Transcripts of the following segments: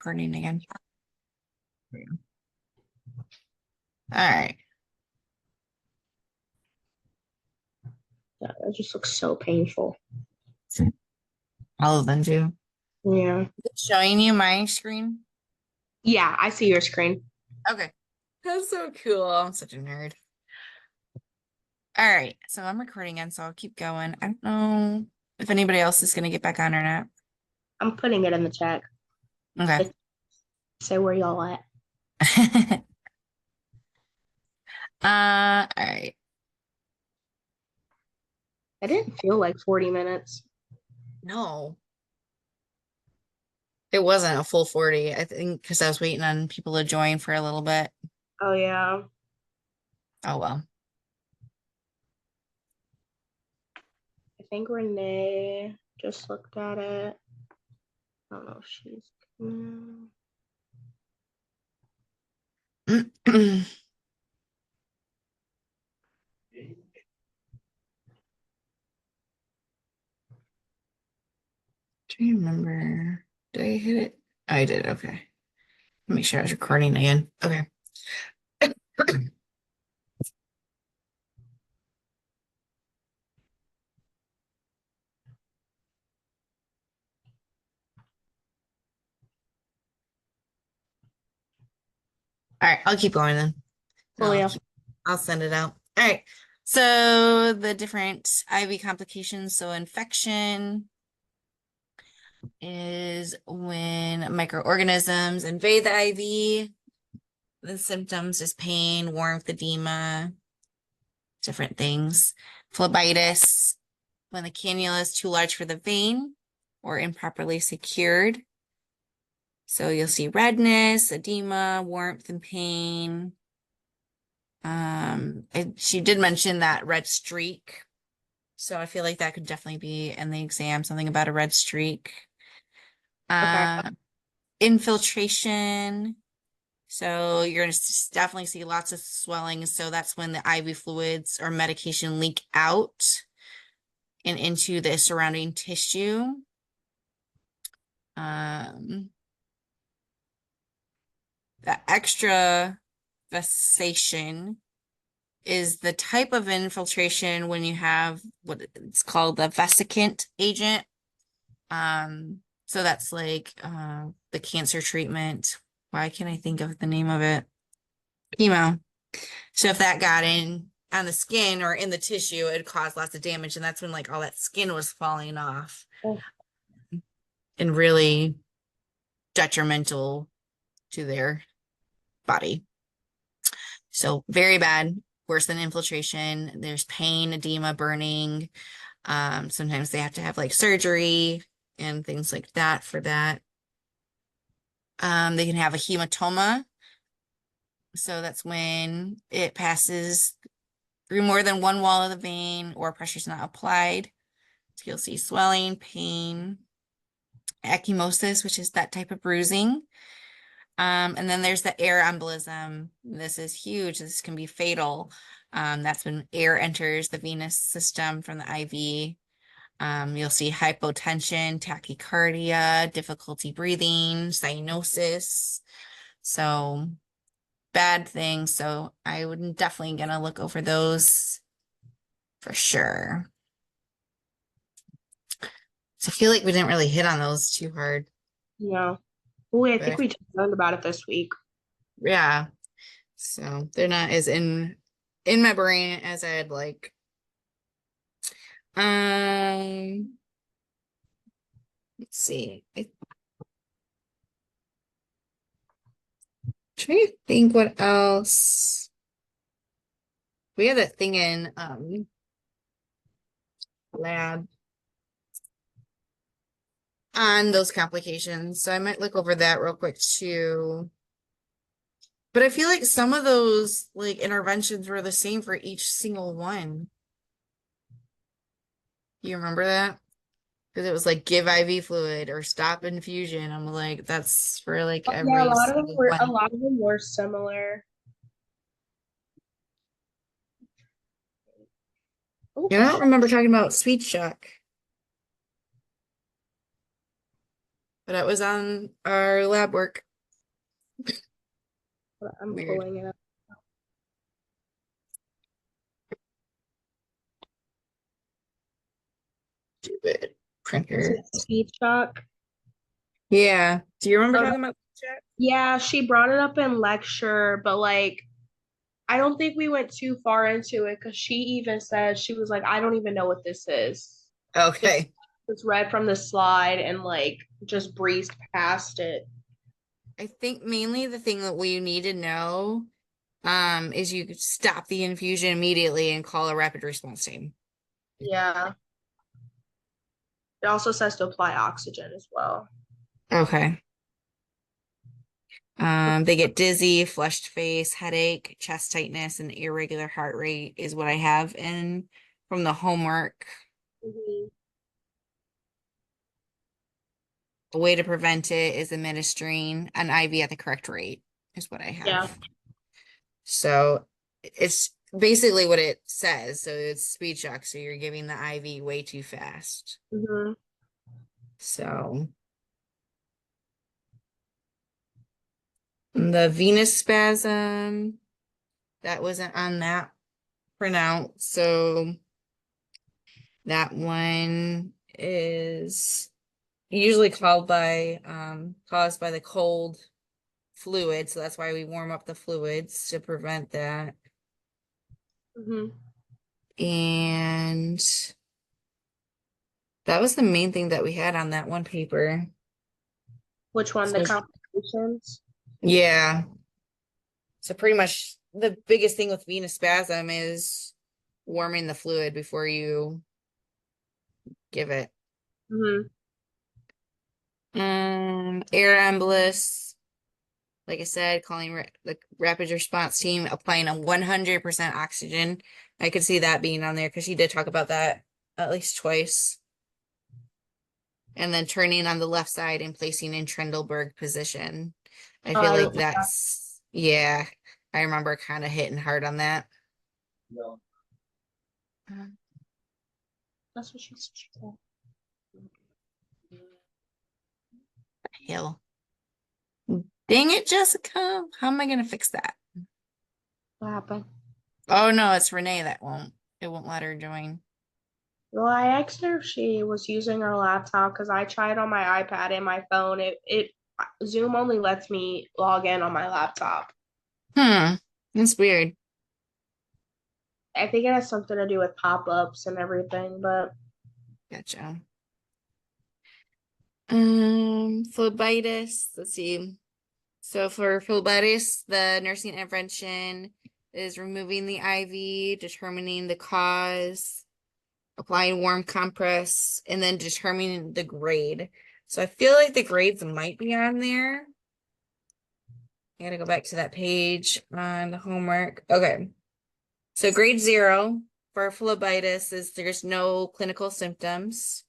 recording again. All right. That just looks so painful. All of them do. Yeah. Is it showing you my screen? Yeah, I see your screen. Okay. That's so cool. I'm such a nerd. All right. So I'm recording again, so I'll keep going. I don't know if anybody else is going to get back on or not. I'm putting it in the chat. Okay. Say where y'all at. All right. I didn't feel like 40 minutes. No, it wasn't a full 40. I think because I was waiting on people to join for a little bit. Oh, yeah. Oh, well. I think Renee just looked at it. I don't know if she's. Do you remember? Did I hit it? I did. Okay. Make sure I was recording again. Okay. All right, I'll keep going then. Oh, yeah. I'll send it out. All right. So the different IV complications. So infection is when microorganisms invade the IV. The symptoms is pain, warmth, edema, different things. Phlebitis, when the cannula is too large for the vein or improperly secured. So you'll see redness, edema, warmth, and pain. She did mention that red streak. So I feel like that could definitely be in the exam, something about a red streak. Okay. Infiltration. So you're going to definitely see lots of swelling. So that's when the IV fluids or medication leak out and into the surrounding tissue. The extravasation is the type of infiltration when you have what it's called the vesicant agent. So that's like the cancer treatment. Why can't I think of the name of it? Chemo. So if that got in on the skin or in the tissue, it caused lots of damage, and that's when like all that skin was falling off Oh, and really detrimental to their body. So very bad, worse than infiltration. There's pain, edema, burning. Sometimes they have to have like surgery and things like that for that. They can have a hematoma. So that's when it passes through more than one wall of the vein or pressure's not applied. So you'll see swelling, pain, ecchymosis, which is that type of bruising. And then there's the air embolism. This is huge. This can be fatal. That's when air enters the venous system from the IV. You'll see hypotension, tachycardia, difficulty breathing, cyanosis. So bad things. So I would definitely gonna look over those for sure. So I feel like we didn't really hit on those too hard, yeah. Oh, I think but we just learned about it this week. yeah. So they're not as in my brain as I'd like. Um, let's see. I trying to think what else. We had that thing in lab on those complications. So I might look over that real quick too. But I feel like some of those like interventions were the same for each single one. You remember that? Because it was like give IV fluid or stop infusion. I'm like, that's for like Yeah, every single a one. lot of them were similar. Oh, Yeah, I don't remember talking about sweet shock. but it was on our lab work. I'm Weird. pulling it up. Stupid Is printer. it speed shock? Yeah. Do you remember Oh, talking about that? yeah, she brought it up in lecture, but like I don't think we went too far into it because she even said she was like, I don't even know what this is. Just Okay. just read from the slide and like just breezed past it. I think mainly the thing that we need to know is you could stop the infusion immediately and call a rapid response team. Yeah. It also says to apply oxygen as well. Okay. They get dizzy, flushed face, headache, chest tightness, and irregular heart rate is what I have in from the homework. Mhm. A way to prevent it is administering an IV at the correct rate, is what I Yeah. have. So it's basically what it says. So it's speed shock. So you're giving the IV way too fast. Hmm. So the venous spasm, that wasn't on that printout. So that one is usually caused by the cold fluid. So that's why we warm up the fluids to prevent that. Hmm. And that was the main thing that we had on that one paper. Which one? The So complications? yeah. So pretty much the biggest thing with venous spasm is warming the fluid before you give it. Hmm. Air embolus, like I said, calling the rapid response team, applying a 100% oxygen. I could see that being on there because she did talk about that at least twice. And then turning on the left side and placing in Trendelberg position. I Oh, feel I like remember. that's, yeah, I remember kind of hitting hard on that. Uh, That's what she said. Hell. Dang it, Jessica. How am I gonna fix that? What happened? Oh no, it's Renee that it won't let her join. Well, I asked her if she was using her laptop because I tried on my iPad and my phone. It Zoom only lets me log in on my laptop. That's weird. I think it has something to do with pop-ups and everything, but Gotcha. Phlebitis. Let's see. So for phlebitis, the nursing intervention is removing the IV, determining the cause, applying warm compress, and then determining the grade. So I feel like the grades might be on there. I gotta go back to that page on the homework. Okay. So grade 0 for phlebitis is there's no clinical symptoms.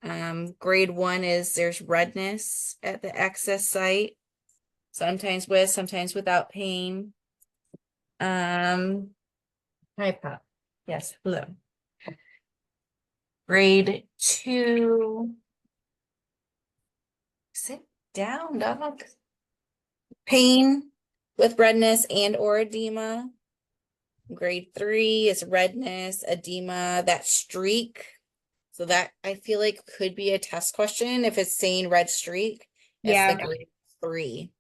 Grade 1 is there's redness at the access site, sometimes with, sometimes without pain. Hi, Pop. Yes, hello. Grade 2. Sit down, dog. Pain with redness and or edema. Grade 3 is redness, edema, that streak. So that I feel like could be a test question if it's saying red streak. It's the yeah, grade 3.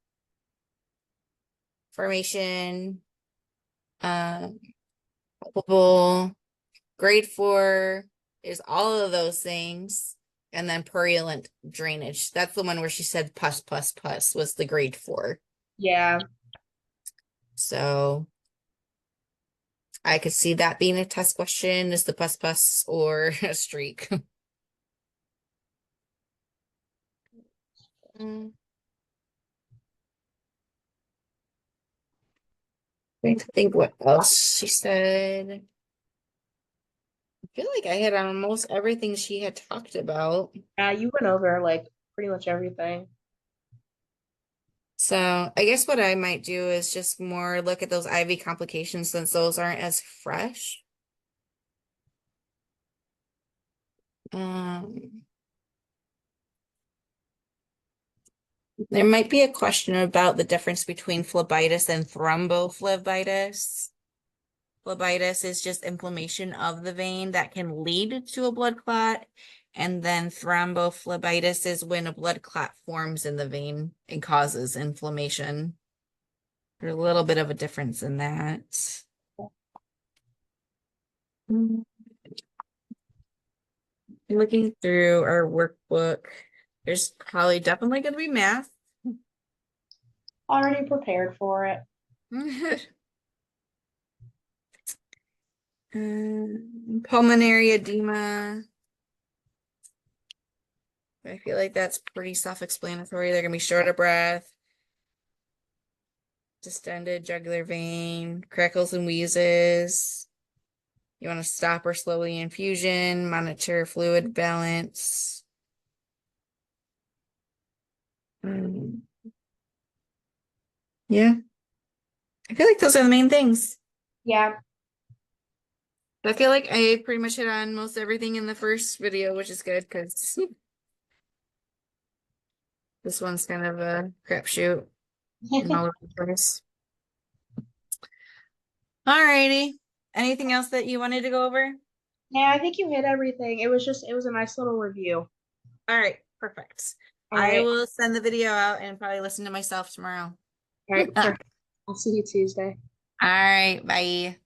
Formation, um, palpable. Grade 4 is all of those things. And then purulent drainage. That's the one where she said pus, pus, pus was the grade 4. yeah. So I could see that being a test question. Is the pus pus or a streak? Mm, Trying to think what else she said. I feel like I had almost everything she had talked about. Yeah, you went over like pretty much everything. So I guess what I might do is just more look at those IV complications since those aren't as fresh. Um, There might be a question about the difference between phlebitis and thrombophlebitis. Phlebitis is just inflammation of the vein that can lead to a blood clot. And then thrombophlebitis is when a blood clot forms in the vein and causes inflammation. There's a little bit of a difference in that. Mm. Looking through our workbook, there's probably definitely going to be math. Already prepared for it. Pulmonary edema. I feel like that's pretty self-explanatory. They're going to be short of breath, distended jugular vein, crackles and wheezes. You want to stop or slow the infusion, monitor fluid balance. Mm, yeah, I feel like those are the main things. Yeah. I feel like I pretty much hit on most everything in the first video, which is good because this one's kind of a crapshoot and all over the place. Alrighty. Anything else that you wanted to go over? Yeah, I think you hit everything. It was a nice little review. All right, perfect. All I right. will send the video out and probably listen to myself tomorrow. All right. All Perfect. I'll see you Tuesday. right, bye.